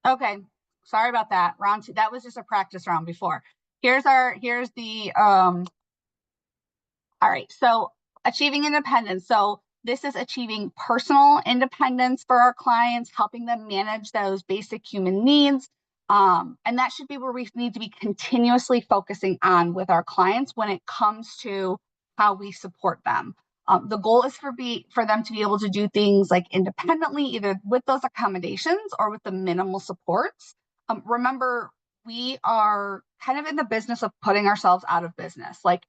Okay, sorry about that. Round two, that was just a practice round before. Here's the, all right, so achieving independence. So this is achieving personal independence for our clients, helping them manage those basic human needs. And that should be where we need to be continuously focusing on with our clients when it comes to how we support them. The goal is for them to be able to do things like independently, either with those accommodations or with the minimal supports. Remember, we are kind of in the business of putting ourselves out of business. Like,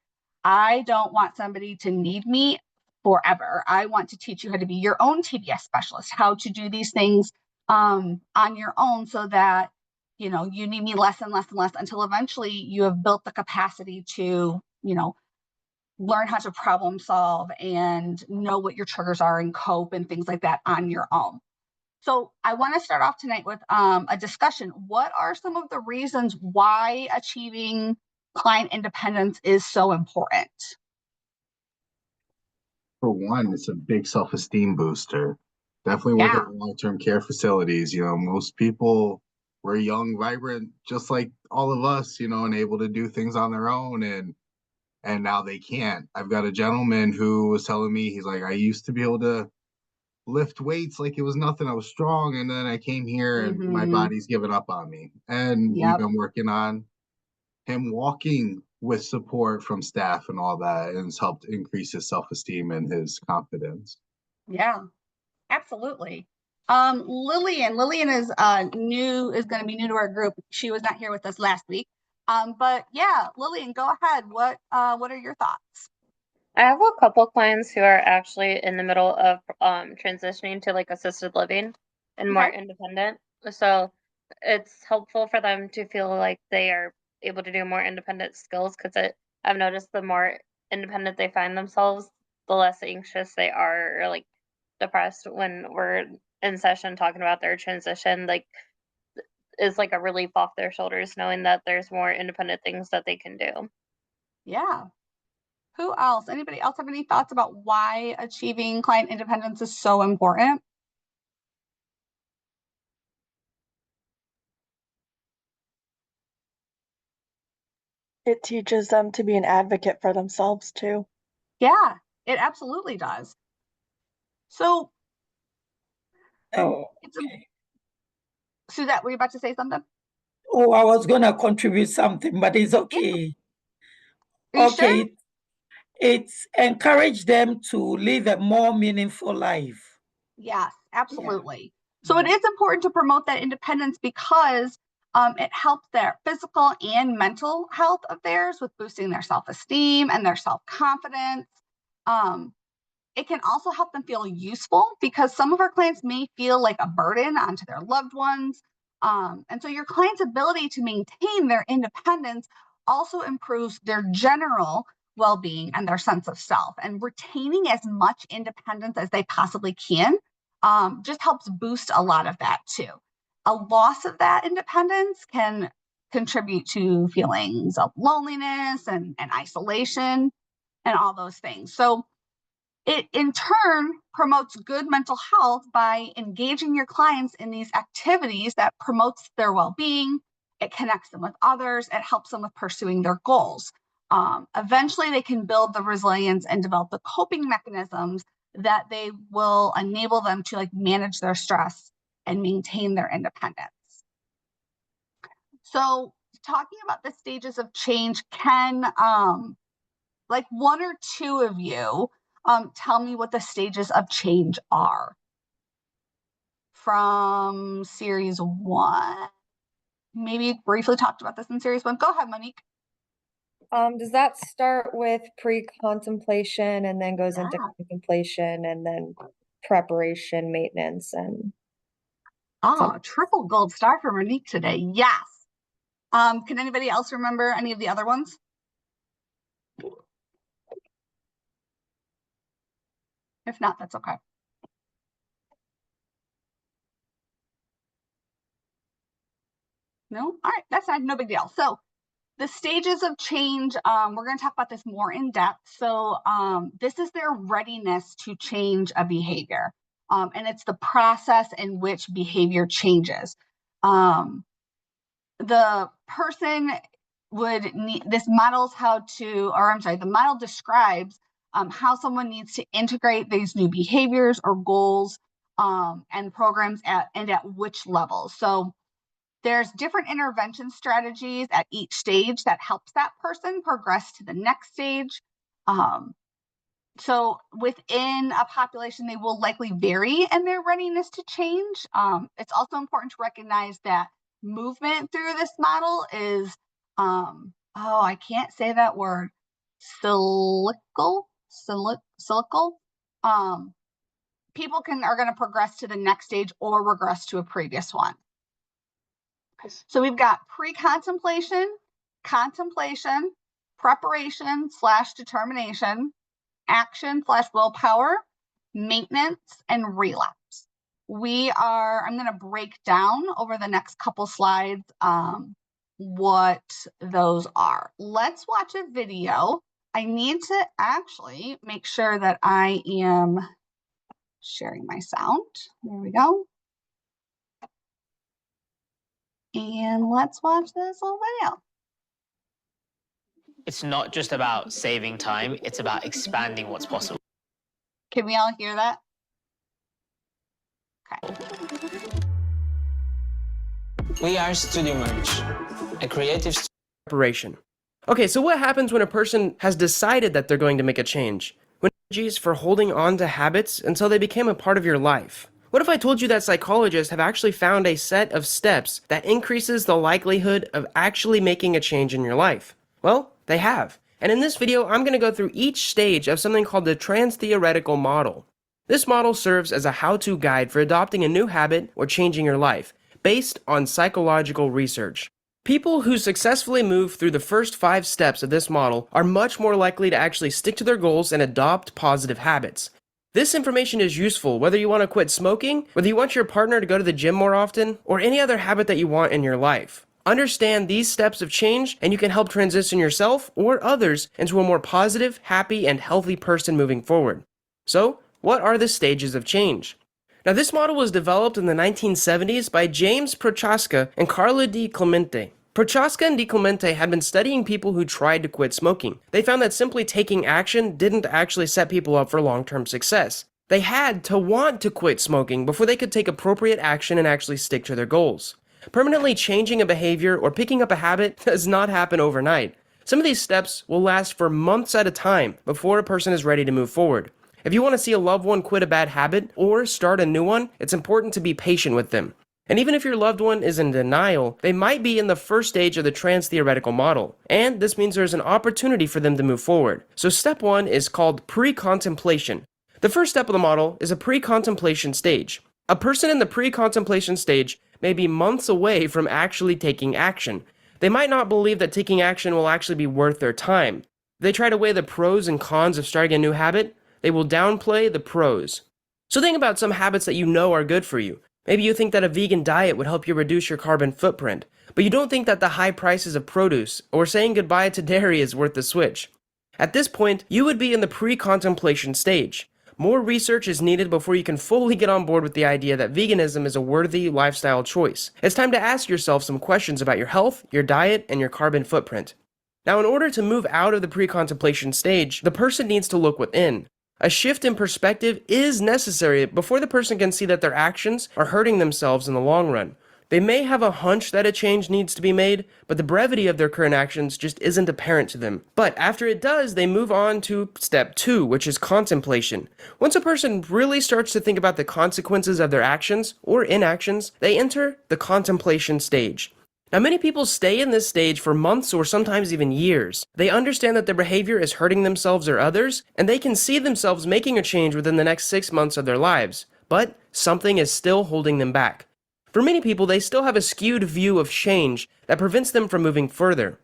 I don't want somebody to need me forever. I want to teach you how to be your own TBS specialist, how to do these things on your own so that you need me less and less and less until eventually you have built the capacity to learn how to problem solve and know what your triggers are and cope and things like that on your own. So I want to start off tonight with a discussion. What are some of the reasons why achieving client independence is so important? For one, it's a big self-esteem booster. Definitely work Yeah. at long-term care facilities. Most people were young, vibrant, just like all of us, and able to do things on their own, and now they can't. I've got a gentleman who was telling me, he's like, I used to be able to lift weights like it was nothing. I was strong, and then I came here and my Mm-hmm. body's given up on me. And we've Yep. been working on him walking with support from staff and all that, and it's helped increase his self-esteem and his confidence. Yeah. Absolutely. Lillian is going to be new to our group. She was not here with us last week. But yeah, Lillian, go ahead. What are your thoughts? I have a couple clients who are actually in the middle of transitioning to like assisted living and more Okay. independent. So it's helpful for them to feel like they are able to do more independent skills because I've noticed the more independent they find themselves, the less anxious they are or like depressed when we're in session talking about their transition. Like is like a relief off their shoulders knowing that there's more independent things that they can do. Yeah. Who else? Anybody else have any thoughts about why achieving client independence is so important? It teaches them to be an advocate for themselves too. Yeah, it absolutely does. So Oh, it's a, okay. Suzette, were you about to say something? Oh, I was gonna contribute something, but it's Yeah. okay. Are you sure? Okay, it's encourage them to live a more meaningful life. Yes, Yeah. absolutely. So it is important to promote that independence because it helps their physical and mental health of theirs with boosting their self-esteem and their self-confidence. Um, it can also help them feel useful because some of our clients may feel like a burden onto their loved ones. And so your client's ability to maintain their independence also improves their general well being and their sense of self. And retaining as much independence as they possibly can just helps boost a lot of that too. A loss of that independence can contribute to feelings of loneliness and isolation and all those things. So, it in turn promotes good mental health by engaging your clients in these activities that promotes their well-being. It connects them with others. It helps them with pursuing their goals. Eventually, they can build the resilience and develop the coping mechanisms that they will enable them to like manage their stress and maintain their independence. So, talking about the stages of change, can like one or two of you tell me what the stages of change are from series one. Maybe briefly talked about this in series one. Go ahead, Monique. Does that start with pre-contemplation and then goes into Yeah. contemplation and then preparation, maintenance, and Oh, triple gold star for Monique today. Yes. Can anybody else remember any of the other ones? If not, that's okay. No? All right, that's not no big deal. So the stages of change, we're going to talk about this more in depth. So this is their readiness to change a behavior. And it's the process in which behavior changes. The person would need, this models how to, or I'm sorry, the model describes how someone needs to integrate these new behaviors or goals and programs at which level. So there's different intervention strategies at each stage that helps that person progress to the next stage. So within a population, they will likely vary in their readiness to change. It's also important to recognize that movement through this model is, I can't say that word, silical. People are going to progress to the next stage or regress to a previous one. So we've got pre-contemplation, contemplation, preparation / determination, action / willpower, maintenance, and relapse. I'm going to break down over the next couple slides what those are. Let's watch a video. I need to actually make sure that I am sharing my sound. There we go. And let's watch this little video. It's not just about saving time, it's about expanding what's possible. Can we all hear that? Okay. We are Studio Merge, a creative preparation. Okay, so what happens when a person has decided that they're going to make a change? When strategies for holding on to habits until they became a part of your life? What if I told you that psychologists have actually found a set of steps that increases the likelihood of actually making a change in your life? Well, they have. And in this video, I'm going to go through each stage of something called the trans-theoretical model. This model serves as a how-to guide for adopting a new habit or changing your life, based on psychological research. People who successfully move through the first 5 steps of this model are much more likely to actually stick to their goals and adopt positive habits. This information is useful whether you want to quit smoking, whether you want your partner to go to the gym more often, or any other habit that you want in your life. Understand these steps of change and you can help transition yourself or others into a more positive, happy, and healthy person moving forward. So, what are the stages of change? Now, this model was developed in the 1970s by James Prochaska and Carla Di Clemente. Prochaska and Di Clemente had been studying people who tried to quit smoking. They found that simply taking action didn't actually set people up for long-term success. They had to want to quit smoking before they could take appropriate action and actually stick to their goals. Permanently changing a behavior or picking up a habit does not happen overnight. Some of these steps will last for months at a time before a person is ready to move forward. If you want to see a loved one quit a bad habit or start a new one, it's important to be patient with them. And even if your loved one is in denial, they might be in the first stage of the trans-theoretical model, and this means there's an opportunity for them to move forward. So step 1 is called pre-contemplation. The first step of the model is a pre-contemplation stage. A person in the pre-contemplation stage may be months away from actually taking action. They might not believe that taking action will actually be worth their time. They try to weigh the pros and cons of starting a new habit. They will downplay the pros. So think about some habits that you know are good for you. Maybe you think that a vegan diet would help you reduce your carbon footprint, but you don't think that the high prices of produce or saying goodbye to dairy is worth the switch. At this point, you would be in the pre-contemplation stage. More research is needed before you can fully get on board with the idea that veganism is a worthy lifestyle choice. It's time to ask yourself some questions about your health, your diet, and your carbon footprint. Now, in order to move out of the pre-contemplation stage, the person needs to look within. A shift in perspective is necessary before the person can see that their actions are hurting themselves in the long run. They may have a hunch that a change needs to be made, but the brevity of their current actions just isn't apparent to them. But after it does, they move on to step 2, which is contemplation. Once a person really starts to think about the consequences of their actions or inactions, they enter the contemplation stage. Now, many people stay in this stage for months or sometimes even years. They understand that their behavior is hurting themselves or others, and they can see themselves making a change within the next 6 months of their lives. But something is still holding them back. For many people, they still have a skewed view of change that prevents them from moving further.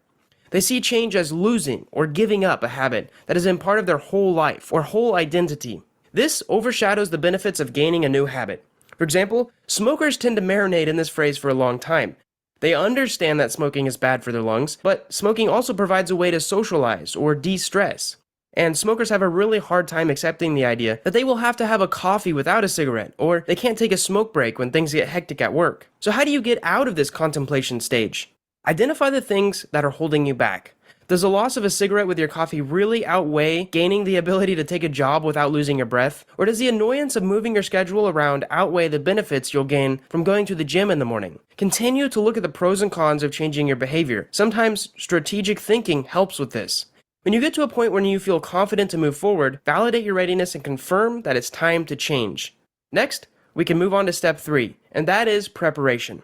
They see change as losing or giving up a habit that has been part of their whole life or whole identity. This overshadows the benefits of gaining a new habit. For example, smokers tend to marinate in this phrase for a long time. They understand that smoking is bad for their lungs, but smoking also provides a way to socialize or de-stress. And smokers have a really hard time accepting the idea that they will have to have a coffee without a cigarette, or they can't take a smoke break when things get hectic at work. So how do you get out of this contemplation stage? Identify the things that are holding you back. Does the loss of a cigarette with your coffee really outweigh gaining the ability to take a job without losing your breath? Or does the annoyance of moving your schedule around outweigh the benefits you'll gain from going to the gym in the morning? Continue to look at the pros and cons of changing your behavior. Sometimes strategic thinking helps with this. When you get to a point where you feel confident to move forward, validate your readiness and confirm that it's time to change. Next, we can move on to step 3, and that is preparation.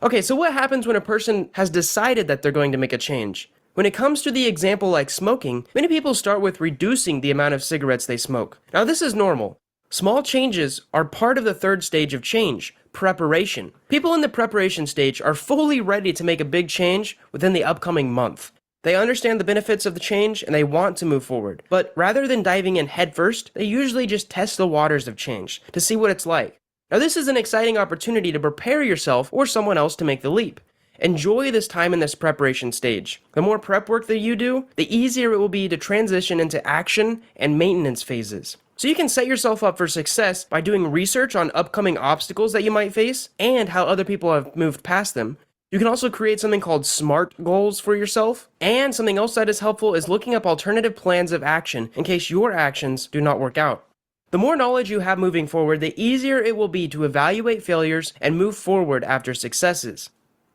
Okay, so what happens when a person has decided that they're going to make a change? When it comes to the example like smoking, many people start with reducing the amount of cigarettes they smoke. Now this is normal. Small changes are part of the third stage of change, preparation. People in the preparation stage are fully ready to make a big change within the upcoming month. They understand the benefits of the change and they want to move forward. But rather than diving in headfirst, they usually just test the waters of change to see what it's like. Now this is an exciting opportunity to prepare yourself or someone else to make the leap. Enjoy this time in this preparation stage. The more prep work that you do, the easier it will be to transition into action and maintenance phases. So you can set yourself up for success by doing research on upcoming obstacles that you might face and how other people have moved past them. You can also create something called SMART goals for yourself. And something else that is helpful is looking up alternative plans of action in case your actions do not work out. The more knowledge you have moving forward, the easier it will be to evaluate failures and move forward after successes.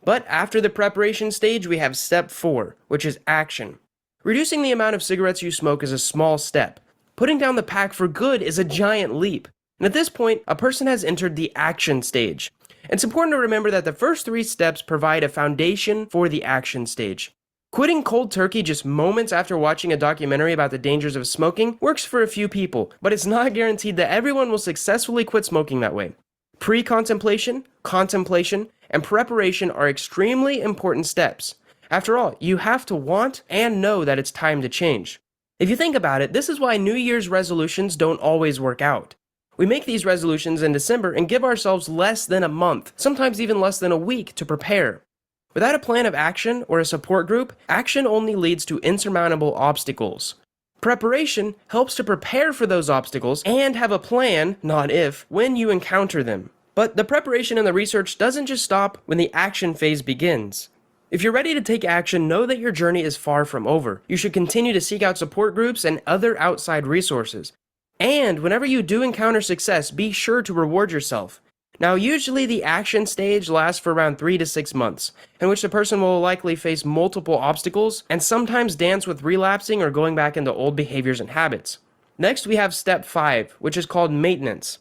But after the preparation stage, we have step 4, which is action. Reducing the amount of cigarettes you smoke is a small step. Putting down the pack for good is a giant leap. And at this point, a person has entered the action stage. It's important to remember that the first 3 steps provide a foundation for the action stage. Quitting cold turkey just moments after watching a documentary about the dangers of smoking works for a few people, but it's not guaranteed that everyone will successfully quit smoking that way. Pre-contemplation, contemplation, and preparation are extremely important steps. After all, you have to want and know that it's time to change. If you think about it, this is why New Year's resolutions don't always work out. We make these resolutions in December and give ourselves less than a month, sometimes even less than a week, to prepare. Without a plan of action or a support group, action only leads to insurmountable obstacles. Preparation helps to prepare for those obstacles and have a plan, not if, when you encounter them. But the preparation and the research doesn't just stop when the action phase begins. If you're ready to take action, know that your journey is far from over. You should continue to seek out support groups and other outside resources. And whenever you do encounter success, be sure to reward yourself. Now, usually the action stage lasts for around 3 to 6 months, in which the person will likely face multiple obstacles and sometimes dance with relapsing or going back into old behaviors and habits. Next, we have step 5, which is called maintenance.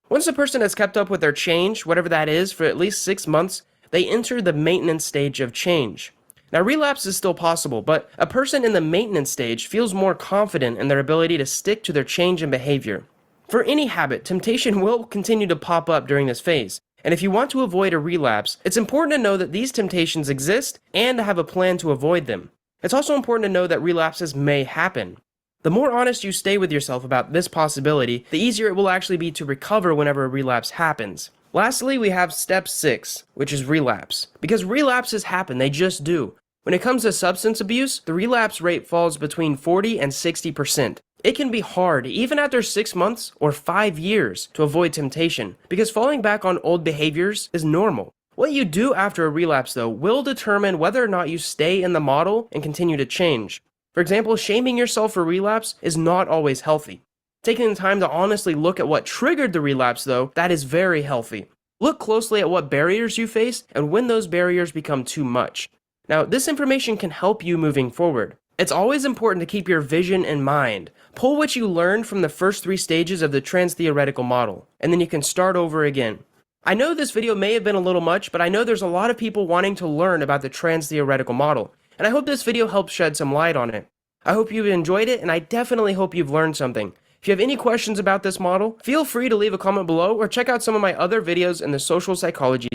Once a person has kept up with their change, whatever that is, for at least 6 months, they enter the maintenance stage of change. Now, relapse is still possible, but a person in the maintenance stage feels more confident in their ability to stick to their change in behavior. For any habit, temptation will continue to pop up during this phase, and if you want to avoid a relapse, it's important to know that these temptations exist and to have a plan to avoid them. It's also important to know that relapses may happen. The more honest you stay with yourself about this possibility, the easier it will actually be to recover whenever a relapse happens. Lastly, we have step 6, which is relapse. Because relapses happen, they just do. When it comes to substance abuse, the relapse rate falls between 40 and 60%. It can be hard, even after 6 months or 5 years, to avoid temptation, because falling back on old behaviors is normal. What you do after a relapse, though, will determine whether or not you stay in the model and continue to change. For example, shaming yourself for relapse is not always healthy. Taking the time to honestly look at what triggered the relapse, though, that is very healthy. Look closely at what barriers you face and when those barriers become too much. Now, this information can help you moving forward. It's always important to keep your vision in mind. Pull what you learned from the first 3 stages of the trans-theoretical model, and then you can start over again. I know this video may have been a little much, but I know there's a lot of people wanting to learn about the trans-theoretical model, and I hope this video helps shed some light on it. I hope you've enjoyed it, and I definitely hope you've learned something. If you have any questions about this model, feel free to leave a comment below or check out some of my other videos in the social psychology.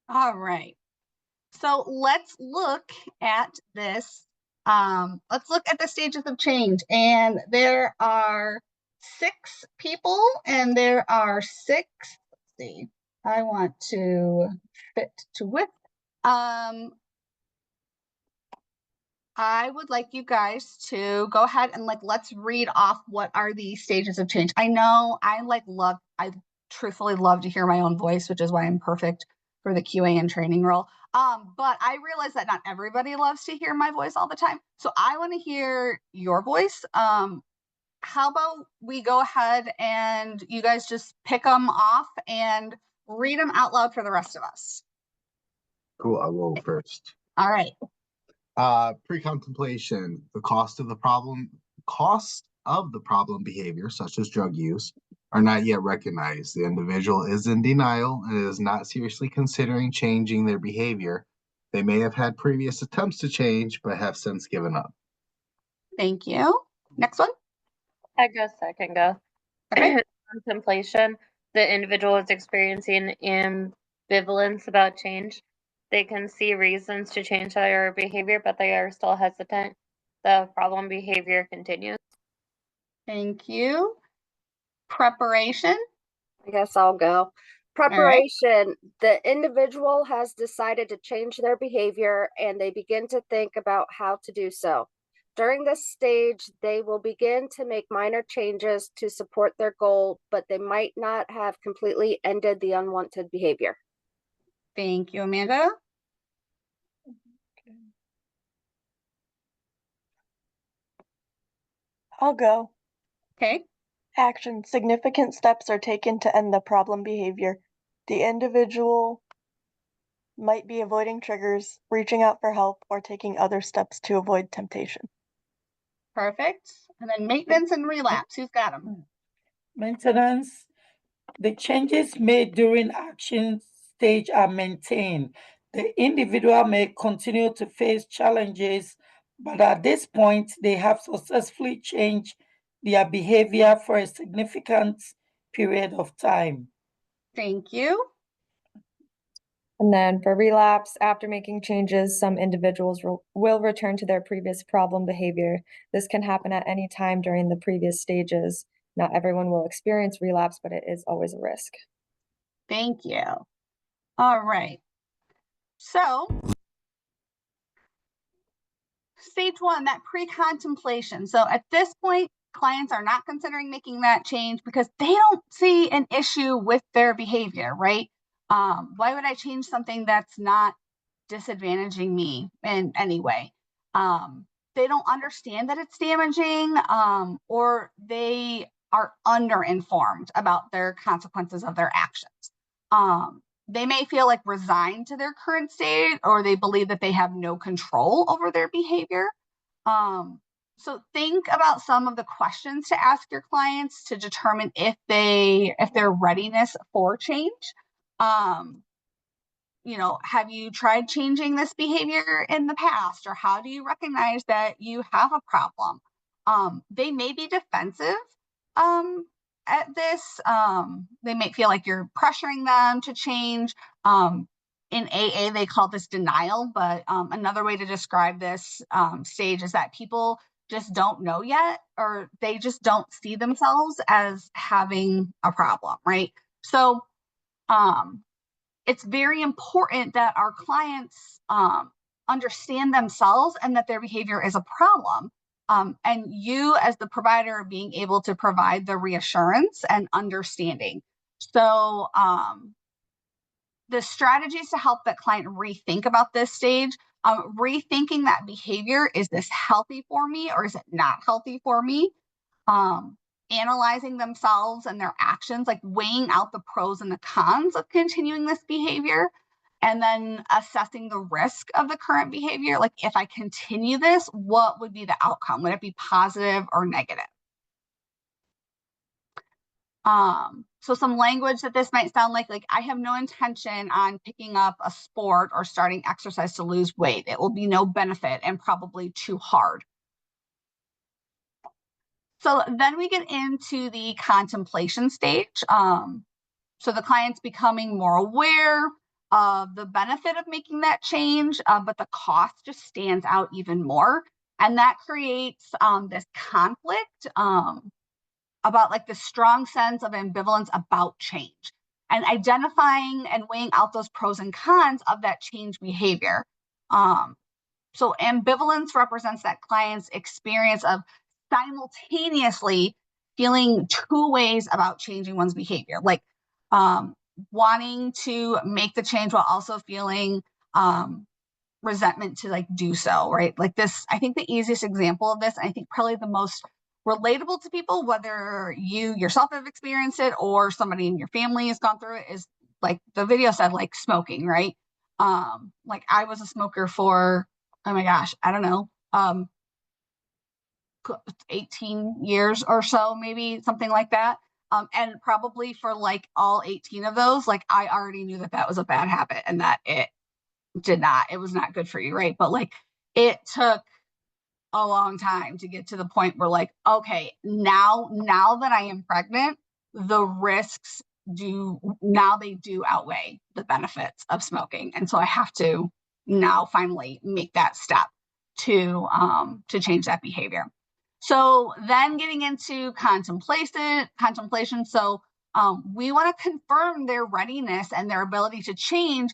All right. So let's look at this. Let's look at the stages of change. And there are 6 people, and there are 6. Let's see. I want to fit to width. I would like you guys to go ahead and let's read off what are the stages of change. I know I truthfully love to hear my own voice, which is why I'm perfect for the QA and training role. But I realize that not everybody loves to hear my voice all the time. So I want to hear your voice. How about we go ahead and you guys just pick them off and read them out loud for the rest of us. Cool, I'll go first. All right. Pre-contemplation, the cost of the problem behavior, such as drug use, are not yet recognized. The individual is in denial and is not seriously considering changing their behavior. They may have had previous attempts to change, but have since given up. Thank you. Next one. I go second, go. Okay. Contemplation, the individual is experiencing ambivalence about change. They can see reasons to change their behavior, but they are still hesitant. The problem behavior continues. Thank you. Preparation. I guess I'll go. Preparation, the individual has decided to change their behavior and they begin to think about how to do so. During this stage, they will begin to make minor changes to support their goal, but they might not have completely ended the unwanted behavior. Thank you, Amanda. I'll go. Okay. Action. Significant steps are taken to end the problem behavior. The individual might be avoiding triggers, reaching out for help, or taking other steps to avoid temptation. Perfect. And then maintenance and relapse. Who's got them? Maintenance, the changes made during action stage are maintained. The individual may continue to face challenges, but at this point, they have successfully changed their behavior for a significant period of time. Thank you. And then for relapse, after making changes, some individuals will return to their previous problem behavior. This can happen at any time during the previous stages. Not everyone will experience relapse, but it is always a risk. Thank you. All right. So, stage one, that pre-contemplation. So at this point, clients are not considering making that change because they don't see an issue with their behavior, right? Why would I change something that's not disadvantaging me in any way? They don't understand that it's damaging, or they are under-informed about their consequences of their actions. They may feel like resigned to their current state, or they believe that they have no control over their behavior. So think about some of the questions to ask your clients to determine if their readiness for change. Have you tried changing this behavior in the past, or how do you recognize that you have a problem? They may be defensive at this. They may feel like you're pressuring them to change. In AA, they call this denial, but another way to describe this stage is that people just don't know yet, or they just don't see themselves as having a problem, right? So it's very important that our clients understand themselves and that their behavior is a problem. And you as the provider being able to provide the reassurance and understanding. So the strategies to help the client rethink about this stage, rethinking that behavior, is this healthy for me or is it not healthy for me? Analyzing themselves and their actions, like weighing out the pros and the cons of continuing this behavior, and then assessing the risk of the current behavior. Like, if I continue this, what would be the outcome? Would it be positive or negative? So some language that this might sound like I have no intention on picking up a sport or starting exercise to lose weight. It will be no benefit and probably too hard. So then we get into the contemplation stage. So the client's becoming more aware of the benefit of making that change, but the cost just stands out even more. And that creates this conflict about the strong sense of ambivalence about change, and identifying and weighing out those pros and cons of that change behavior. So ambivalence represents that client's experience of simultaneously feeling two ways about changing one's behavior, like wanting to make the change while also feeling resentment to like do so, right? Like this, I think the easiest example of this, I think probably the most relatable to people, whether you yourself have experienced it or somebody in your family has gone through it, is like the video said, like smoking, right? Like I was a smoker for, oh my gosh, I don't know, 18 years or so, maybe something like that. And probably for like all 18 of those, like I already knew that that was a bad habit and that it was not good for you, right? But like it took a long time to get to the point where like, okay, now that I am pregnant, the risks do outweigh the benefits of smoking. And so I have to now finally make that step to change that behavior. So then getting into contemplation. So we want to confirm their readiness and their ability to change,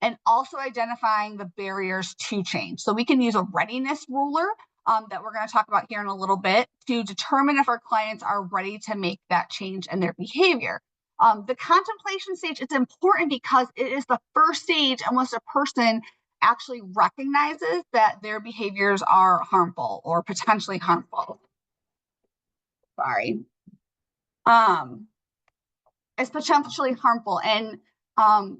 and also identifying the barriers to change. So we can use a readiness ruler that we're going to talk about here in a little bit to determine if our clients are ready to make that change in their behavior. The contemplation stage is important because it is the first stage unless a person actually recognizes that their behaviors are harmful or potentially harmful. It's potentially harmful, and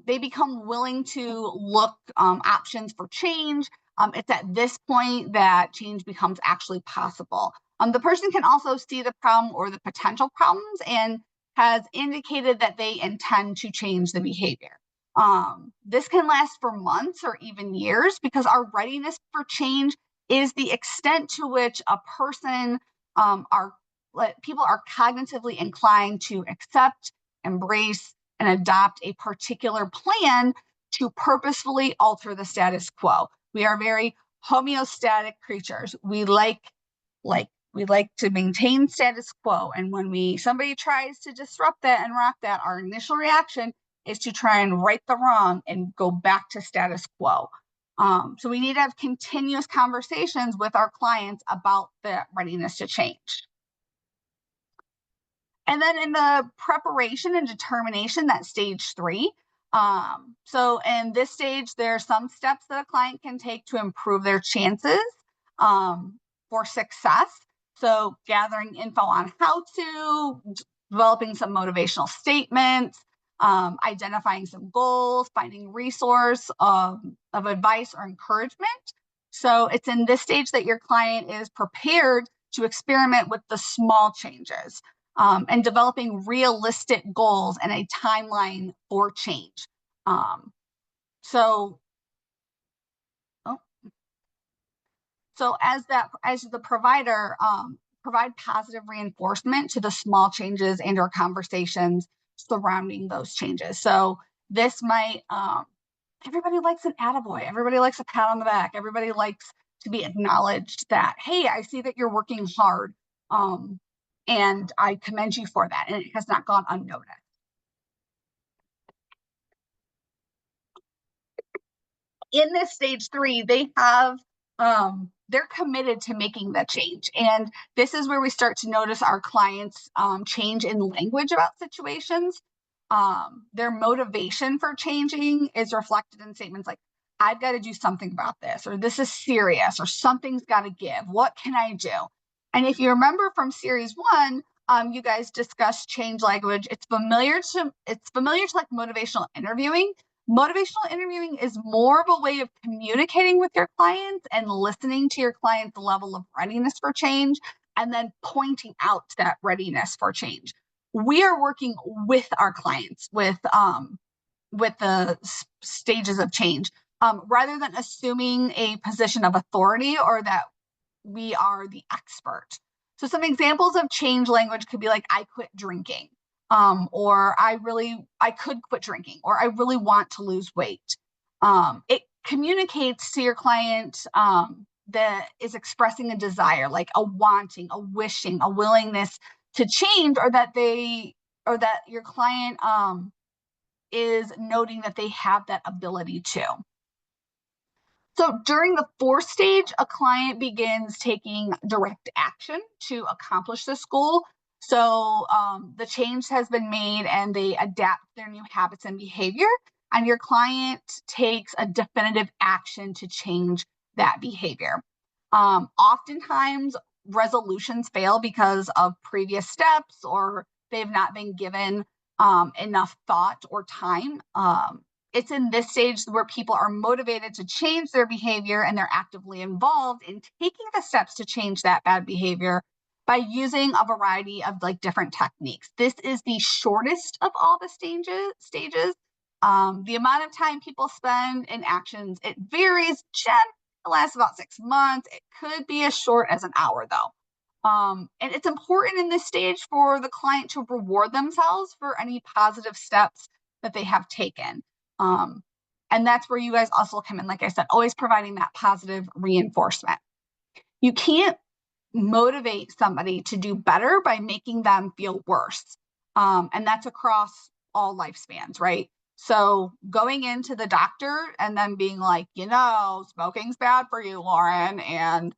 they become willing to look options for change. It's at this point that change becomes actually possible. The person can also see the problem or the potential problems and has indicated that they intend to change the behavior. This can last for months or even years because our readiness for change is the extent to which a person people are cognitively inclined to accept, embrace, and adopt a particular plan to purposefully alter the status quo. We are very homeostatic creatures. We like to maintain status quo. And when somebody tries to disrupt that and rock that, our initial reaction is to try and right the wrong and go back to status quo. So we need to have continuous conversations with our clients about the readiness to change. And then in the preparation and determination, that's stage 3. So in this stage, there are some steps that a client can take to improve their chances for success. So gathering info on how to, developing some motivational statements, identifying some goals, finding resource of advice or encouragement. So it's in this stage that your client is prepared to experiment with the small changes. And developing realistic goals and a timeline for change. So as the provider, provide positive reinforcement to the small changes and or conversations surrounding those changes. So this might, everybody likes an attaboy. Everybody likes a pat on the back. Everybody likes to be acknowledged that, hey, I see that you're working hard. And I commend you for that, and it has not gone unnoticed. In this stage 3, they have, they're committed to making the change. And this is where we start to notice our clients change in language about situations. Their motivation for changing is reflected in statements like, I've got to do something about this, or this is serious, or something's got to give. What can I do? And if you remember from series 1, you guys discussed change language. It's familiar to like motivational interviewing. Motivational interviewing is more of a way of communicating with your clients and listening to your client's level of readiness for change, and then pointing out that readiness for change. We are working with our clients with the stages of change, rather than assuming a position of authority or that we are the expert. So some examples of change language could be like, I quit drinking, or I could quit drinking, or I really want to lose weight. It communicates to your client that is expressing a desire, like a wanting, a wishing, a willingness to change, or that your client is noting that they have that ability to. So during the fourth stage, a client begins taking direct action to accomplish this goal. So the change has been made and they adapt their new habits and behavior, and your client takes a definitive action to change that behavior. Oftentimes, resolutions fail because of previous steps or they've not been given enough thought or time. It's in this stage where people are motivated to change their behavior and they're actively involved in taking the steps to change that bad behavior by using a variety of like different techniques. This is the shortest of all the stages. The amount of time people spend in actions, it varies. Generally lasts about 6 months. It could be as short as an hour though. And it's important in this stage for the client to reward themselves for any positive steps that they have taken. And that's where you guys also come in, like I said, always providing that positive reinforcement. You can't motivate somebody to do better by making them feel worse. And that's across all lifespans, right? So going into the doctor and then being like, smoking's bad for you, Lauren, and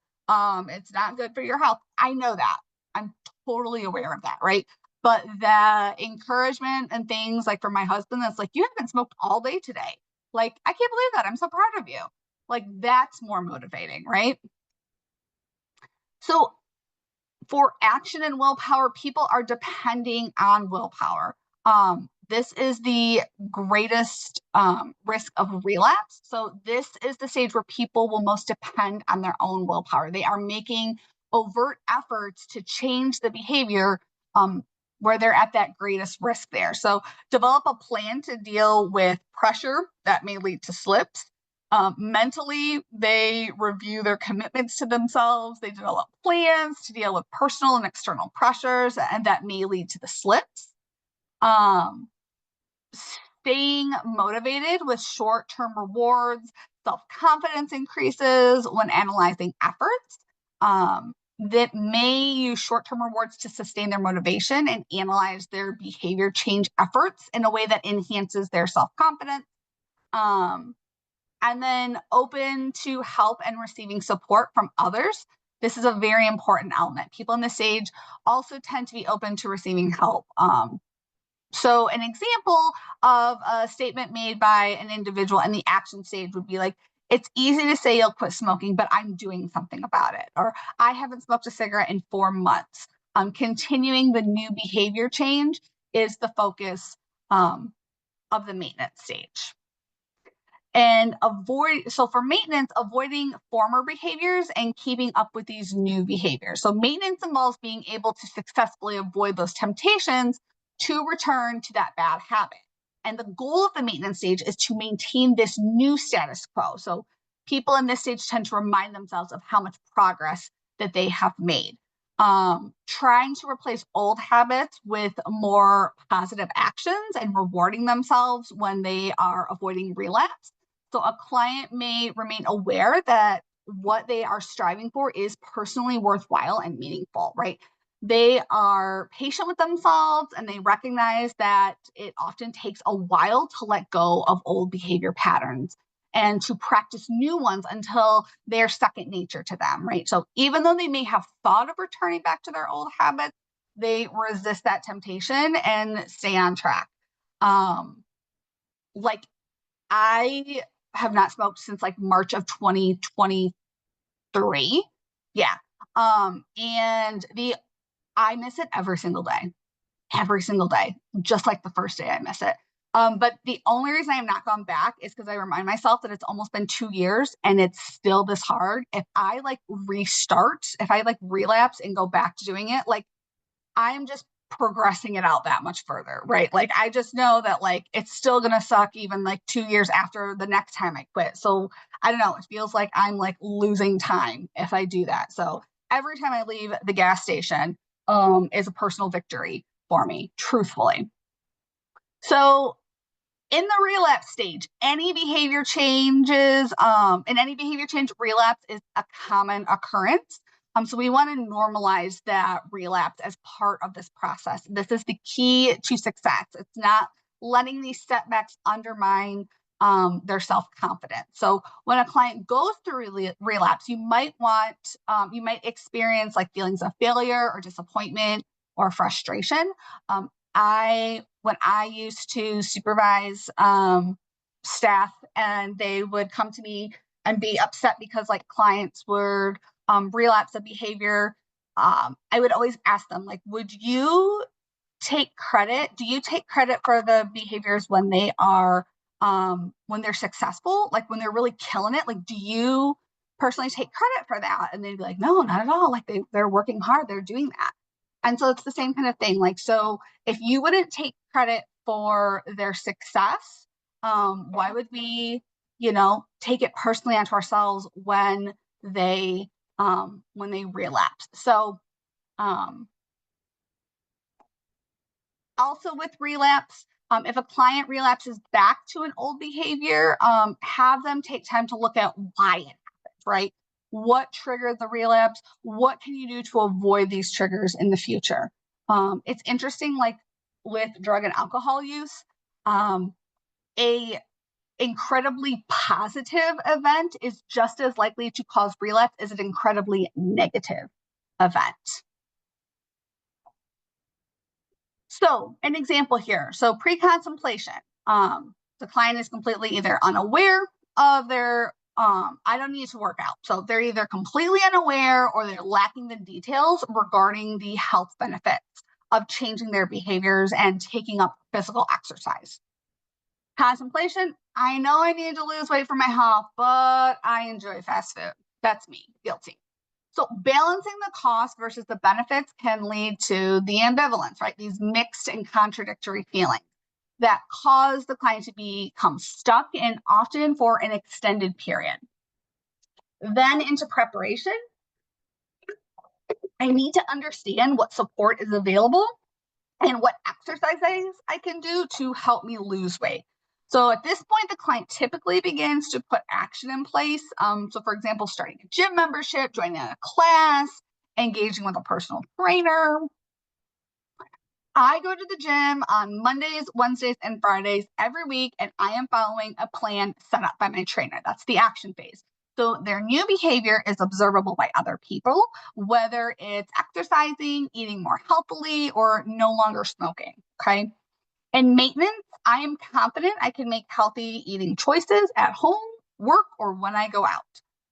it's not good for your health. I know that. I'm totally aware of that, right? But the encouragement and things like for my husband, that's like, you haven't smoked all day today. Like, I can't believe that. I'm so proud of you. Like, that's more motivating, right? So for action and willpower, people are depending on willpower. This is the greatest risk of relapse. So this is the stage where people will most depend on their own willpower. They are making overt efforts to change the behavior where they're at that greatest risk there. So develop a plan to deal with pressure that may lead to slips. Mentally, they review their commitments to themselves. They develop plans to deal with personal and external pressures, and that may lead to the slips. Staying motivated with short-term rewards, self-confidence increases when analyzing efforts. That may use short-term rewards to sustain their motivation and analyze their behavior change efforts in a way that enhances their self-confidence. And then open to help and receiving support from others. This is a very important element. People in this stage also tend to be open to receiving help. So an example of a statement made by an individual in the action stage would be like, it's easy to say you'll quit smoking, but I'm doing something about it. Or I haven't smoked a cigarette in 4 months. Continuing the new behavior change is the focus of the maintenance stage. And for maintenance, avoiding former behaviors and keeping up with these new behaviors. So maintenance involves being able to successfully avoid those temptations to return to that bad habit. And the goal of the maintenance stage is to maintain this new status quo. So people in this stage tend to remind themselves of how much progress that they have made. Trying to replace old habits with more positive actions and rewarding themselves when they are avoiding relapse. So a client may remain aware that what they are striving for is personally worthwhile and meaningful, right? They are patient with themselves and they recognize that it often takes a while to let go of old behavior patterns and to practice new ones until they're second nature to them, right? So even though they may have thought of returning back to their old habits, they resist that temptation and stay on track. Like I have not smoked since like March of 2023. Yeah. And I miss it every single day, just like the first day I miss it. But the only reason I have not gone back is because I remind myself that it's almost been 2 years and it's still this hard. If I like restart, if I like relapse and go back to doing it, like I'm just progressing it out that much further, right? Like I just know that like it's still gonna suck even like 2 years after the next time I quit. So I don't know, it feels like I'm like losing time if I do that. So every time I leave the gas station is a personal victory for me, truthfully. So in the relapse stage, any behavior changes, in any behavior change, relapse is a common occurrence. So we want to normalize that relapse as part of this process. This is the key to success. It's not letting these setbacks undermine their self-confidence. So when a client goes through relapse, you might experience like feelings of failure or disappointment or frustration. When I used to supervise staff, and they would come to me and be upset because like clients would relapse a behavior, I would always ask them, like, would you take credit? Do you take credit for the behaviors when they are when they're successful, like when they're really killing it? Like, do you personally take credit for that? And they'd be like, no, not at all. Like they're working hard, they're doing that. And so it's the same kind of thing. Like, so if you wouldn't take credit for their success, why would we, take it personally onto ourselves when they relapse? So, also with relapse, if a client relapses back to an old behavior, have them take time to look at why it happened, right? What triggered the relapse? What can you do to avoid these triggers in the future? It's interesting, like with drug and alcohol use, a incredibly positive event is just as likely to cause relapse as an incredibly negative event. So an example here. So pre-contemplation, the client is completely either unaware of their, I don't need to work out. So they're either completely unaware or they're lacking the details regarding the health benefits of changing their behaviors and taking up physical exercise. Contemplation, I know I need to lose weight for my health, but I enjoy fast food. That's me, guilty. So balancing the cost versus the benefits can lead to the ambivalence, right? These mixed and contradictory feelings that cause the client to become stuck, and often for an extended period. Then into preparation, I need to understand what support is available and what exercises I can do to help me lose weight. So at this point, the client typically begins to put action in place. So for example, starting a gym membership, joining a class, engaging with a personal trainer. I go to the gym on Mondays, Wednesdays, and Fridays every week, and I am following a plan set up by my trainer. That's the action phase. So their new behavior is observable by other people, whether it's exercising, eating more healthily, or no longer smoking, okay? In maintenance, I am confident I can make healthy eating choices at home, work, or when I go out.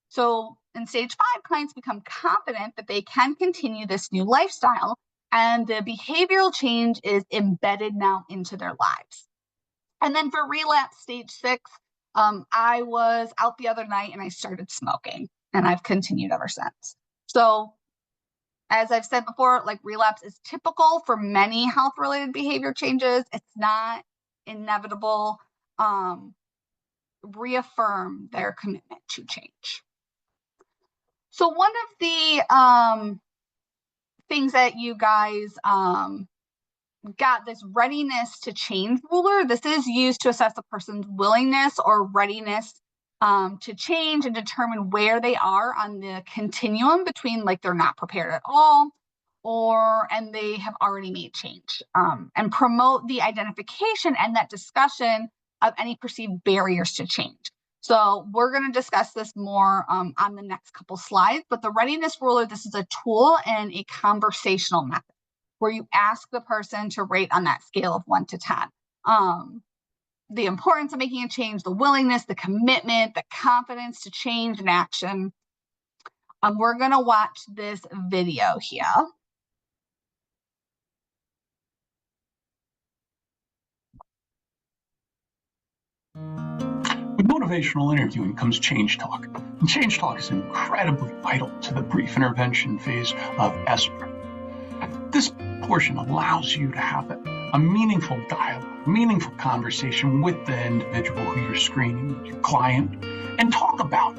So in stage 5, clients become confident that they can continue this new lifestyle, and the behavioral change is embedded now into their lives. And then for relapse, stage 6, I was out the other night and I started smoking, and I've continued ever since. So as I've said before, like relapse is typical for many health-related behavior changes. It's not inevitable. Reaffirm their commitment to change. So one of the things that you guys got, this readiness to change ruler. This is used to assess a person's willingness or readiness to change and determine where they are on the continuum between like they're not prepared at all and they have already made change, and promote the identification and that discussion of any perceived barriers to change. So we're going to discuss this more on the next couple slides, but the readiness ruler, this is a tool and a conversational method where you ask the person to rate on that scale of 1 to 10. The importance of making a change, the willingness, the commitment, the confidence to change and action. We're going to watch this video here. With motivational interviewing comes change talk. And change talk is incredibly vital to the brief intervention phase of ESPER. This portion allows you to have a meaningful dialogue, meaningful conversation with the individual who you're screening, your client, and talk about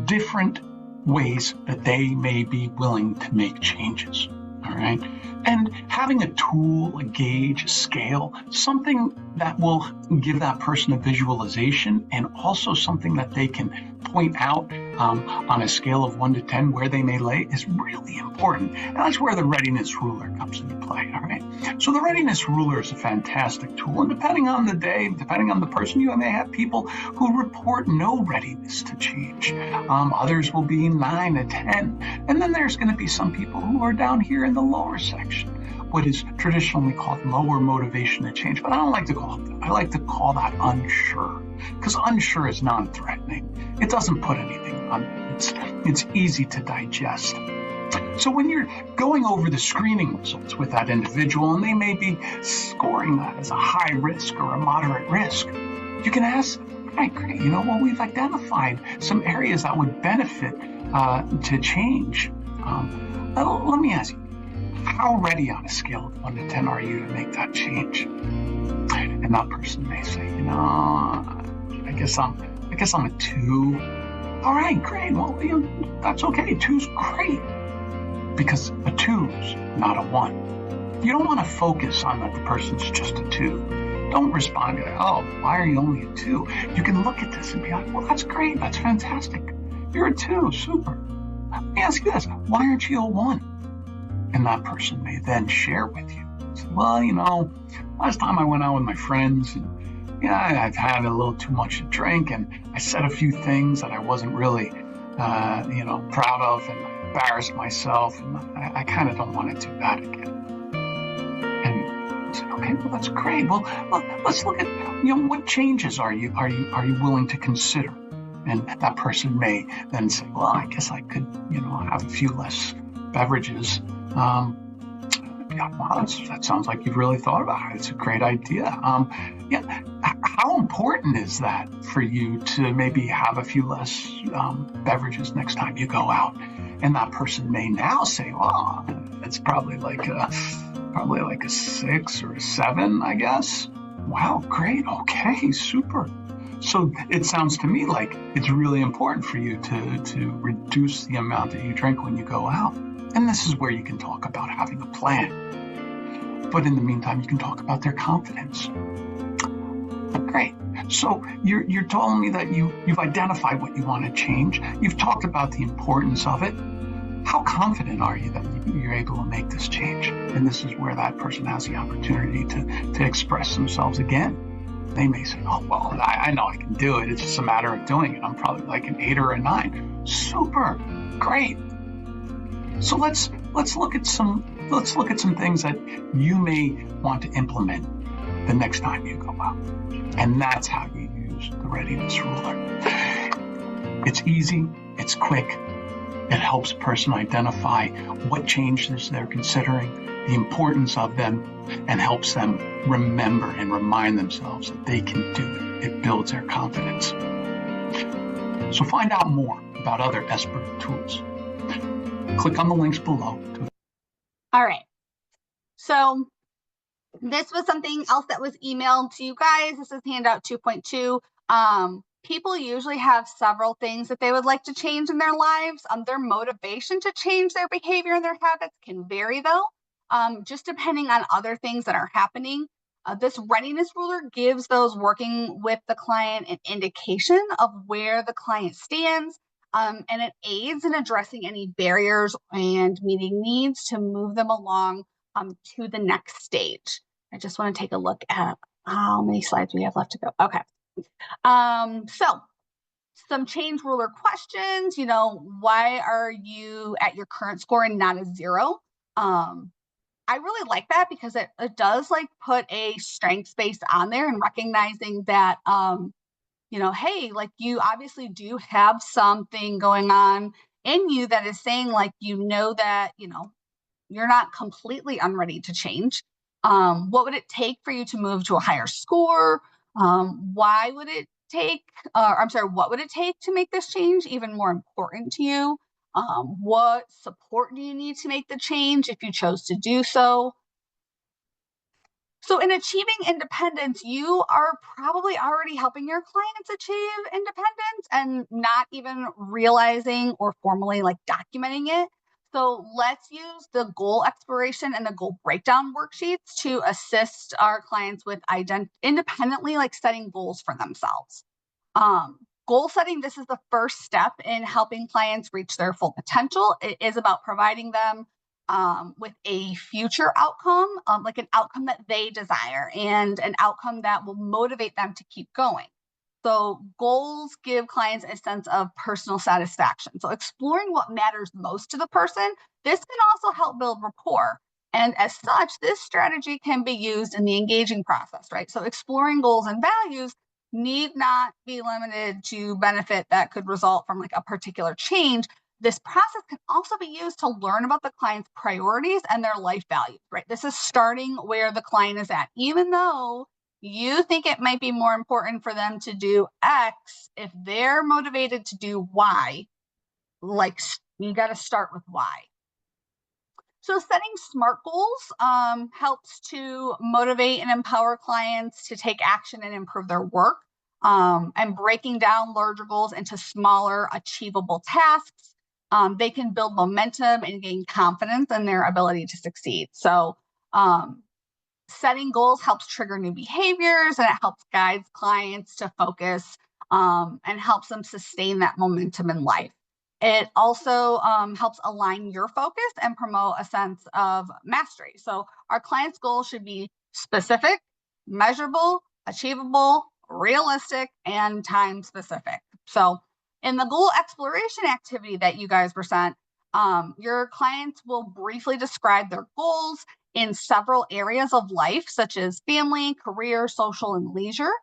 different ways that they may be willing to make changes, all right? And having a tool, a gauge, a scale, something that will give that person a visualization and also something that they can point out on a scale of 1 to 10, where they may lay is really important. And that's where the readiness ruler comes into play, all right? So the readiness ruler is a fantastic tool. And depending on the day, depending on the person, you may have people who report no readiness to change. Others will be 9 to 10. And then there's going to be some people who are down here in the lower section, what is traditionally called lower motivation to change. But I don't like to call it that. I like to call that unsure, because unsure is non-threatening. It doesn't put anything on it. It's easy to digest. So when you're going over the screening results with that individual, and they may be scoring that as a high risk or a moderate risk, you can ask, right, great, well, we've identified some areas that would benefit to change. Let me ask you, how ready on a scale of 1 to 10 are you to make that change? And that person may say, I guess I'm a 2. All right, great. Well, that's okay. 2's great, because a 2's not a 1. You don't want to focus on that the person's just a 2. Don't respond to that. Oh, why are you only a 2? You can look at this and be like, well, that's great. That's fantastic. You're a 2. Super. Let me ask you this. Why aren't you a 1? And that person may then share with you. Say, well, last time I went out with my friends, and I've had a little too much to drink, and I said a few things that I wasn't really, proud of, and I embarrassed myself, and I kind of don't want to do that again. And I said, okay, well, that's great. Well, let's look at, what changes are you willing to consider? And that person may then say, well, I guess I could, have a few less beverages. Wow, that sounds like you've really thought about it. It's a great idea. How important is that for you to maybe have a few less beverages next time you go out? And that person may now say, well, it's probably like a 6 or a 7, I guess. Wow, great. Okay, super. So it sounds to me like it's really important for you to reduce the amount that you drink when you go out. And this is where you can talk about having a plan. But in the meantime, you can talk about their confidence. Great. So you're telling me that you've identified what you want to change. You've talked about the importance of it. How confident are you that you're able to make this change? And this is where that person has the opportunity to express themselves again. They may say, oh, well, I know I can do it. It's just a matter of doing it. I'm probably like an 8 or a 9. Super. Great. So let's look at some things that you may want to implement the next time you go out. And that's how you use the readiness ruler. It's easy, it's quick, it helps a person identify what changes they're considering, the importance of them, and helps them remember and remind themselves that they can do it. It builds their confidence. So find out more about other Esper tools. Click on the links below. All right. So this was something else that was emailed to you guys. This is handout 2.2. People usually have several things that they would like to change in their lives. Their motivation to change their behavior and their habits can vary though, just depending on other things that are happening. This readiness ruler gives those working with the client an indication of where the client stands. And it aids in addressing any barriers and meeting needs to move them along to the next stage. I just want to take a look at how many slides we have left to go. Okay. So some change ruler questions, why are you at your current score and not a 0? I really like that because it does put a strengths base on there and recognizing that, hey, you obviously do have something going on in you that is saying that, you're not completely unready to change. What would it take for you to move to a higher score? What would it take to make this change even more important to you? What support do you need to make the change if you chose to do so? So in achieving independence, you are probably already helping your clients achieve independence and not even realizing or formally documenting it. So let's use the goal exploration and the goal breakdown worksheets to assist our clients with independently setting goals for themselves. Goal setting, this is the first step in helping clients reach their full potential. It is about providing them with a future outcome, like an outcome that they desire and an outcome that will motivate them to keep going. So goals give clients a sense of personal satisfaction. So exploring what matters most to the person, this can also help build rapport. And as such, this strategy can be used in the engaging process, right? So exploring goals and values need not be limited to benefit that could result from like a particular change. This process can also be used to learn about the client's priorities and their life values, right? This is starting where the client is at. Even though you think it might be more important for them to do X, if they're motivated to do Y, like you got to start with Y. So setting SMART goals helps to motivate and empower clients to take action and improve their work, and breaking down larger goals into smaller achievable tasks. They can build momentum and gain confidence in their ability to succeed. So setting goals helps trigger new behaviors, and it helps guide clients to focus and helps them sustain that momentum in life. It also helps align your focus and promote a sense of mastery. So our clients' goals should be specific, measurable, achievable, realistic, and time specific. So in the goal exploration activity that you guys were sent, your clients will briefly describe their goals in several areas of life, such as family, career, social, and leisure.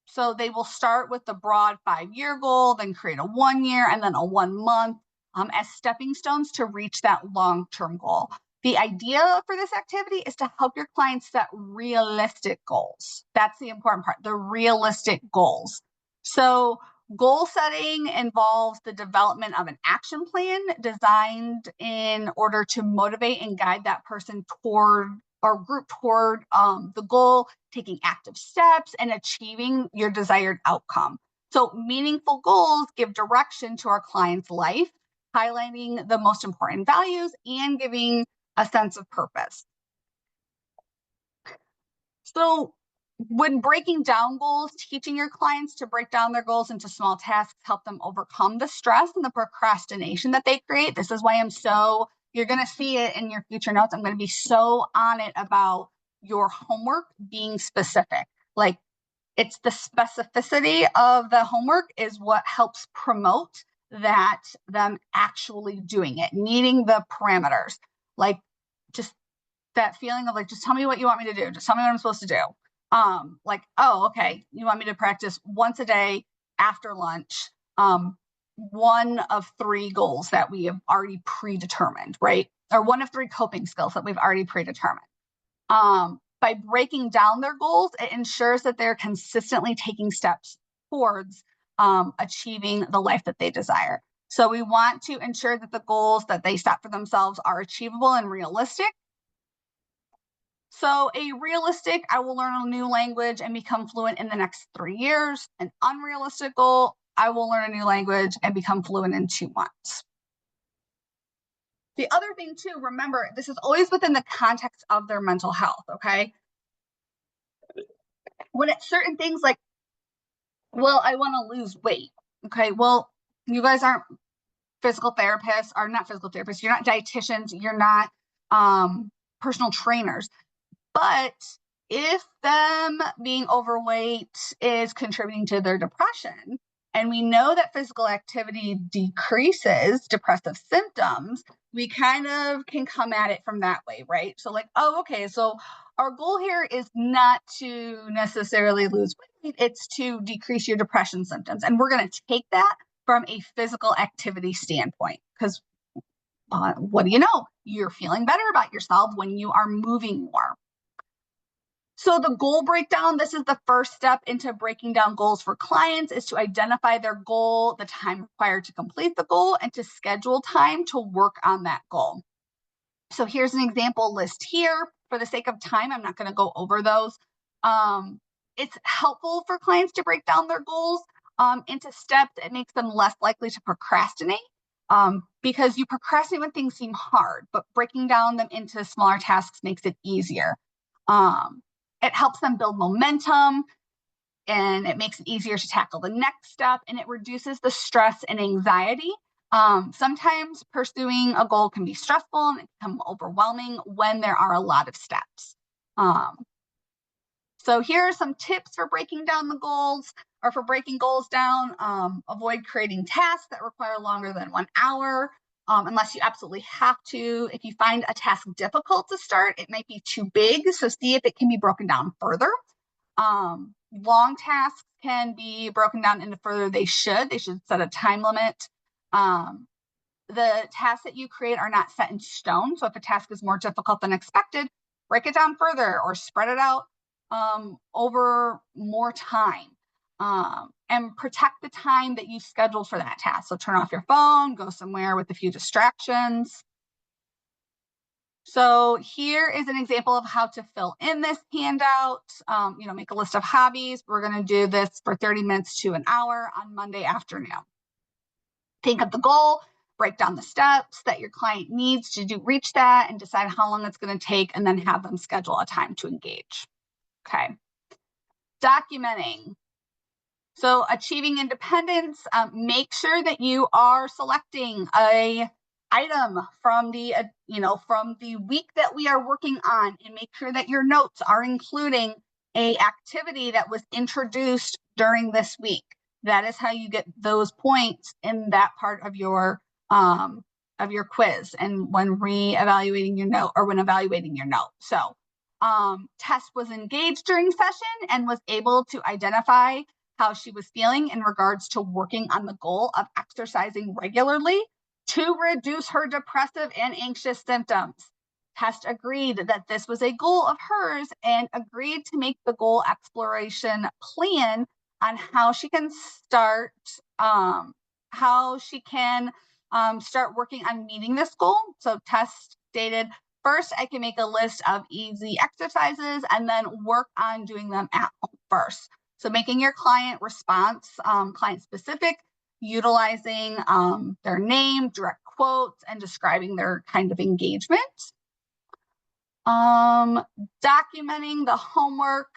So they will start with the broad 5-year goal, then create a 1-year and then a 1 month as stepping stones to reach that long-term goal. The idea for this activity is to help your clients set realistic goals. That's the important part, the realistic goals. So goal setting involves the development of an action plan designed in order to motivate and guide that person toward or group toward the goal, taking active steps and achieving your desired outcome. So meaningful goals give direction to our client's life, highlighting the most important values and giving a sense of purpose. So when breaking down goals, teaching your clients to break down their goals into small tasks, help them overcome the stress and the procrastination that they create. This is why you're going to see it in your future notes. I'm going to be so on it about your homework being specific. Like it's the specificity of the homework is what helps promote that them actually doing it, needing the parameters, like just that feeling of like, just tell me what you want me to do. Just tell me what I'm supposed to do. Like, oh, okay, you want me to practice once a day after lunch, 1 of 3 goals that we have already predetermined, right? Or 1 of 3 coping skills that we've already predetermined. By breaking down their goals, it ensures that they're consistently taking steps towards achieving the life that they desire. So we want to ensure that the goals that they set for themselves are achievable and realistic. So a realistic, I will learn a new language and become fluent in the next 3 years. An unrealistic goal, I will learn a new language and become fluent in 2 months. The other thing too, remember, this is always within the context of their mental health, okay? When it's certain things like, well, I want to lose weight, okay? Well, you guys aren't physical therapists, or not physical therapists, you're not dietitians, you're not personal trainers. But if them being overweight is contributing to their depression, and we know that physical activity decreases depressive symptoms, we kind of can come at it from that way, right? So like, oh, okay, so our goal here is not to necessarily lose weight, it's to decrease your depression symptoms. And we're going to take that from a physical activity standpoint, because what do you know? You're feeling better about yourself when you are moving more. So the goal breakdown, this is the first step into breaking down goals for clients, is to identify their goal, the time required to complete the goal, and to schedule time to work on that goal. So here's an example list here. For the sake of time, I'm not going to go over those. It's helpful for clients to break down their goals into steps. It makes them less likely to procrastinate because you procrastinate when things seem hard, but breaking down them into smaller tasks makes it easier. It helps them build momentum. and it makes it easier to tackle the next step, and it reduces the stress and anxiety. Sometimes pursuing a goal can be stressful and it can become overwhelming when there are a lot of steps. So here are some tips for breaking down the goals, or for breaking goals down. Avoid creating tasks that require longer than 1 hour, unless you absolutely have to. If you find a task difficult to start, it might be too big, so see if it can be broken down further. Long tasks can be broken down into further. They should set a time limit. The tasks that you create are not set in stone. So if a task is more difficult than expected, break it down further or spread it out over more time. And protect the time that you scheduled for that task. So turn off your phone, go somewhere with a few distractions. So here is an example of how to fill in this handout. Make a list of hobbies. We're going to do this for 30 minutes to an hour on Monday afternoon. Think of the goal, break down the steps that your client needs to reach that, and decide how long it's going to take, and then have them schedule a time to engage. Okay. Documenting. So achieving independence, make sure that you are selecting a item from the week that we are working on, and make sure that your notes are including a activity that was introduced during this week. That is how you get those points in that part of your quiz, and when re-evaluating your note, or when evaluating your note. So Tess was engaged during session and was able to identify how she was feeling in regards to working on the goal of exercising regularly to reduce her depressive and anxious symptoms. Tess agreed that this was a goal of hers and agreed to make the goal exploration plan on how she can start start working on meeting this goal. So Tess stated, first, I can make a list of easy exercises and then work on doing them at home first. So making your client response client specific, utilizing their name, direct quotes, and describing their kind of engagement. Documenting the homework.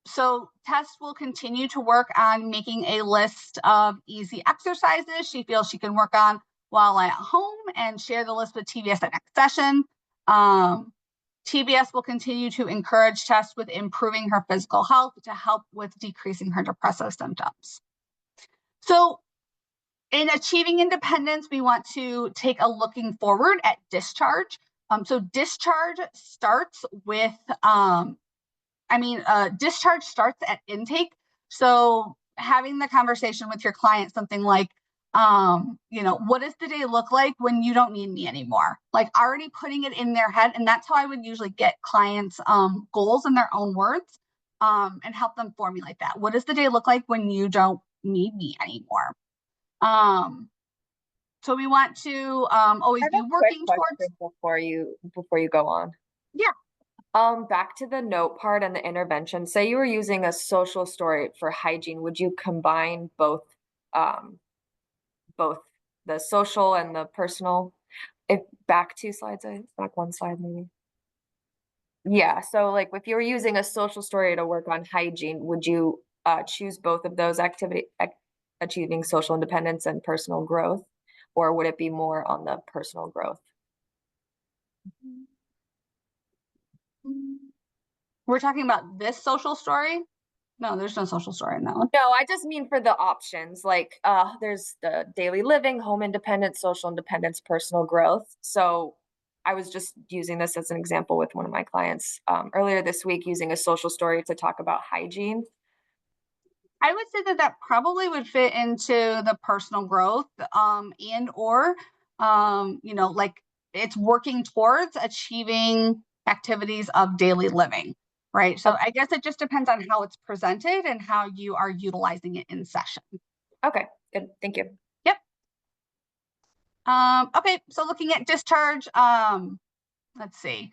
So Tess will continue to work on making a list of easy exercises she feels she can work on while at home, and share the list with TBS at next session. TBS will continue to encourage Tess with improving her physical health to help with decreasing her depressive symptoms. So in achieving independence, we want to take a looking forward at discharge. So discharge starts with, discharge starts at intake. So having the conversation with your client, something like, what does the day look like when you don't need me anymore? Like already putting it in their head. And that's how I would usually get clients goals in their own words, and help them formulate that. What does the day look like when you don't need me anymore? So we want to always be working towards. Before you go on. Yeah. Back to the note part and the intervention. Say you were using a social story for hygiene. Would you combine both the social and the personal? If back 2 slides, back 1 slide maybe. Yeah, so like if you were using a social story to work on hygiene, would you choose both of those activities, achieving social independence and personal growth, or would it be more on the personal growth? We're talking about this social story? No, there's no social story in that one. No, I just mean for the options, like there's the daily living, home independence, social independence, personal growth. So I was just using this as an example with one of my clients earlier this week, using a social story to talk about hygiene. I would say that probably would fit into the personal growth and or, like it's working towards achieving activities of daily living. Right. So I guess it just depends on how it's presented and how you are utilizing it in session. Okay, good. Thank you. Yep. Okay, so looking at discharge, let's see.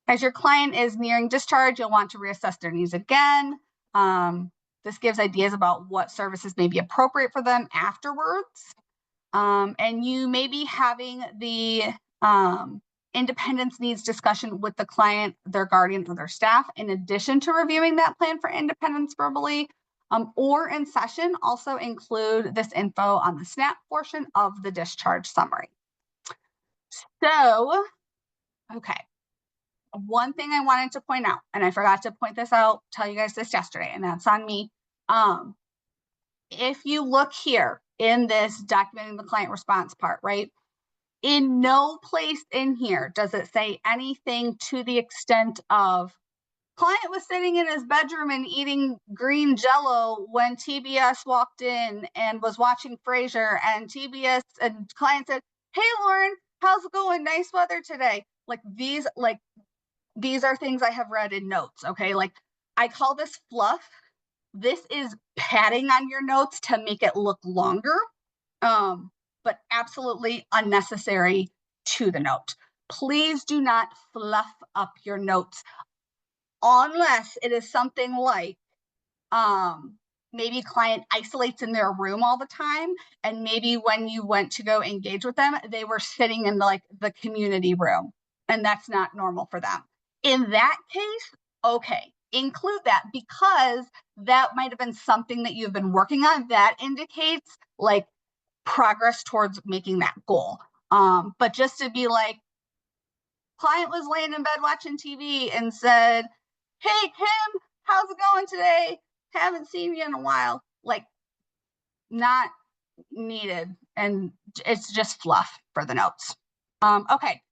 As your client is nearing discharge, you'll want to reassess their needs again. This gives ideas about what services may be appropriate for them afterwards. And you may be having the independence needs discussion with the client, their guardian, or their staff, in addition to reviewing that plan for independence verbally, or in session, also include this info on the SNAP portion of the discharge summary. So, okay. One thing I wanted to point out, and I forgot to point this out, tell you guys this yesterday, and that's on me. If you look here in this documenting the client response part, right? In no place in here does it say anything to the extent of client was sitting in his bedroom and eating green Jello when TBS walked in and was watching Frasier, and TBS and client said, "Hey Lauren, how's it going? Nice weather today." Like these are things I have read in notes. Okay, like I call this fluff. This is padding on your notes to make it look longer, but absolutely unnecessary to the note. Please do not fluff up your notes unless it is something like maybe client isolates in their room all the time, and maybe when you went to go engage with them, they were sitting in the community room, and that's not normal for them. In that case, okay, include that, because that might have been something that you've been working on. That indicates like progress towards making that goal. But just to be like, client was laying in bed watching TV and said, "Hey Kim, how's it going today? Haven't seen you in a while." Like, not needed, and it's just fluff for the notes. Okay.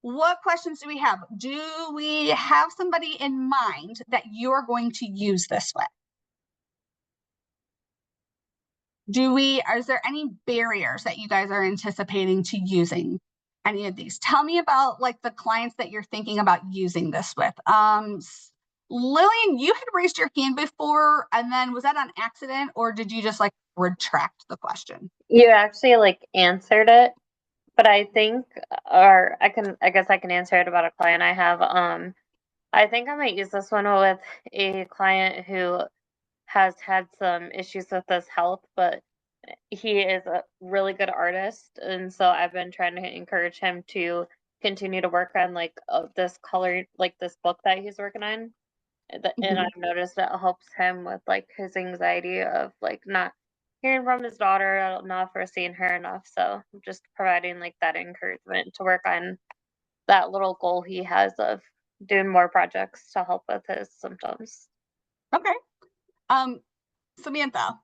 What questions do we have? Do we have somebody in mind that you're going to use this with? Is there any barriers that you guys are anticipating to using any of these? Tell me about like the clients that you're thinking about using this with. Lillian, you had raised your hand before, and then was that on accident, or did you just like retract the question? You actually like answered it, but I think, or I guess I can answer it about a client I have. I think I might use this one with a client who has had some issues with his health, but he is a really good artist, and so I've been trying to encourage him to continue to work on like this color, like this book that he's working on. And I've noticed that helps him with like his anxiety of like not hearing from his daughter enough or seeing her enough. So just providing like that encouragement to work on that little goal he has of doing more projects to help with his symptoms. Okay. Samantha.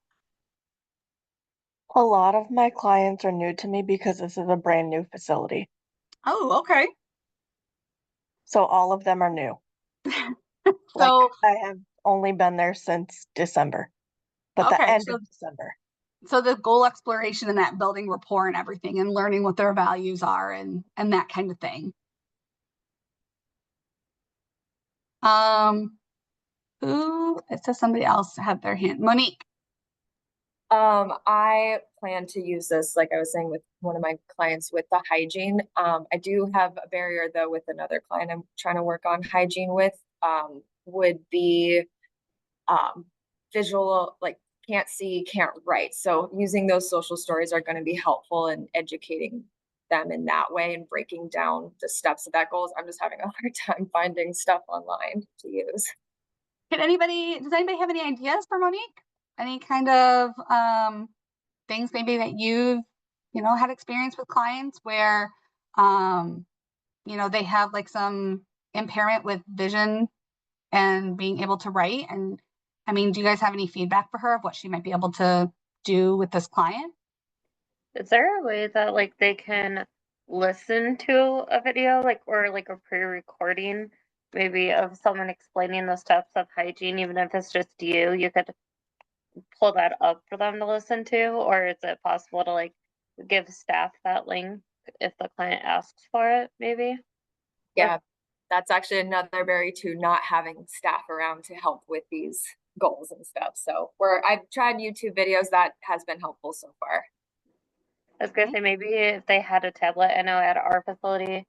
A lot of my clients are new to me because this is a brand new facility. Oh, okay. So all of them are new. So I have only been there since December, but the okay, end of December. So the goal exploration and that building rapport and everything, and learning what their values are and that kind of thing. It says somebody else had their hand. Monique. I plan to use this, like I was saying, with one of my clients with the hygiene. I do have a barrier though with another client I'm trying to work on hygiene with, would be visual, like can't see, can't write. So using those social stories are going to be helpful in educating them in that way and breaking down the steps of that goals. I'm just having a hard time finding stuff online to use. Does anybody have any ideas for Monique? Any kind of things maybe that you've had experience with clients where they have like some impairment with vision and being able to write? And I mean, do you guys have any feedback for her of what she might be able to do with this client? Is there a way that like they can listen to a video, like, or like a pre-recording maybe of someone explaining the steps of hygiene, even if it's just you could pull that up for them to listen to? Or is it possible to like give staff that link if the client asks for it, maybe? Yeah, that's actually another barrier to not having staff around to help with these goals and stuff. So I've tried YouTube videos, that has been helpful so far. I was gonna say maybe if they had a tablet. I know at our facility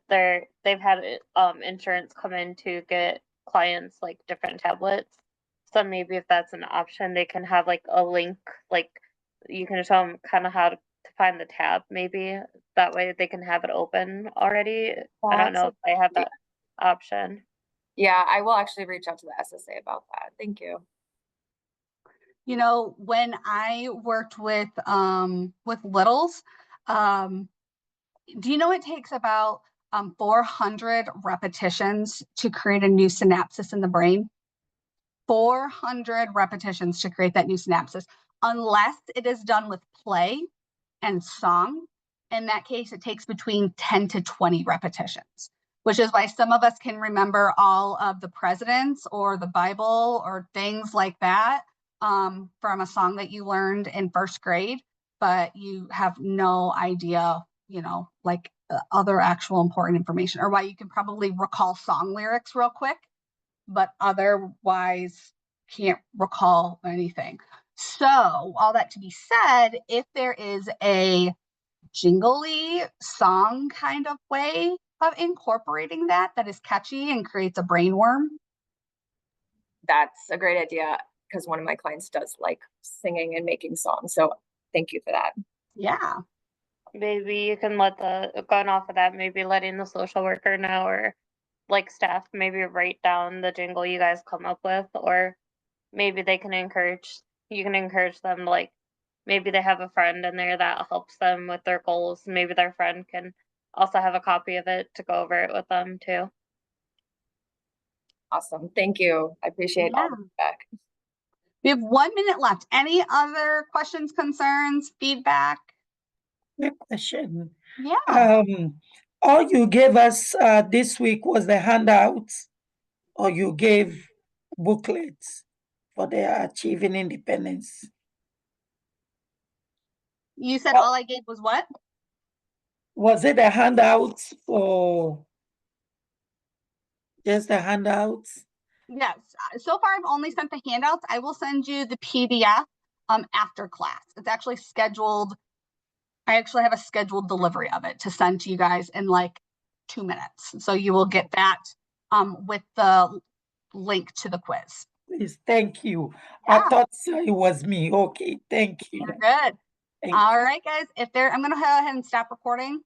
they've had insurance come in to get clients like different tablets. So maybe if that's an option, they can have like a link, like you can show them kind of how to find the tab maybe that way they can have it open already. I don't know if they have that option. Yeah, I will actually reach out to the SSA about that. Thank you. You know, when I worked with littles, do you know it takes about 400 repetitions to create a new synapses in the brain? 400 repetitions to create that new synapses, unless it is done with play and song. In that case, it takes between 10 to 20 repetitions, which is why some of us can remember all of the presidents or the Bible or things like that from a song that you learned in first grade, but you have no idea, you know, like other actual important information, or why you can probably recall song lyrics real quick, but otherwise can't recall anything. So all that to be said, if there is a jingly song kind of way of incorporating that is catchy and creates a brain worm. That's a great idea because one of my clients does like singing and making songs. So thank you for that. Yeah. Maybe you can going off of that, maybe letting the social worker know, or like staff, maybe write down the jingle you guys come up with, or maybe you can encourage them, like maybe they have a friend in there that helps them with their goals. Maybe their friend can also have a copy of it to go over it with them too. Awesome. Thank you. I appreciate all the feedback. We have 1 minute left. Any other questions, concerns, feedback? Quick question. Yeah. All you gave us this week was the handouts, or you gave booklets for their Achieving Independence? You said all I gave was what? Was it the handouts or just the handouts? Yes. So far, I've only sent the handouts. I will send you the PDF after class. It's actually scheduled. I actually have a scheduled delivery of it to send to you guys in like 2 minutes. So you will get that with the link to the quiz. Please, thank you. Yeah. I thought it was me. Okay, thank you. You're good. Thank All right, guys. I'm going to go ahead and stop recording.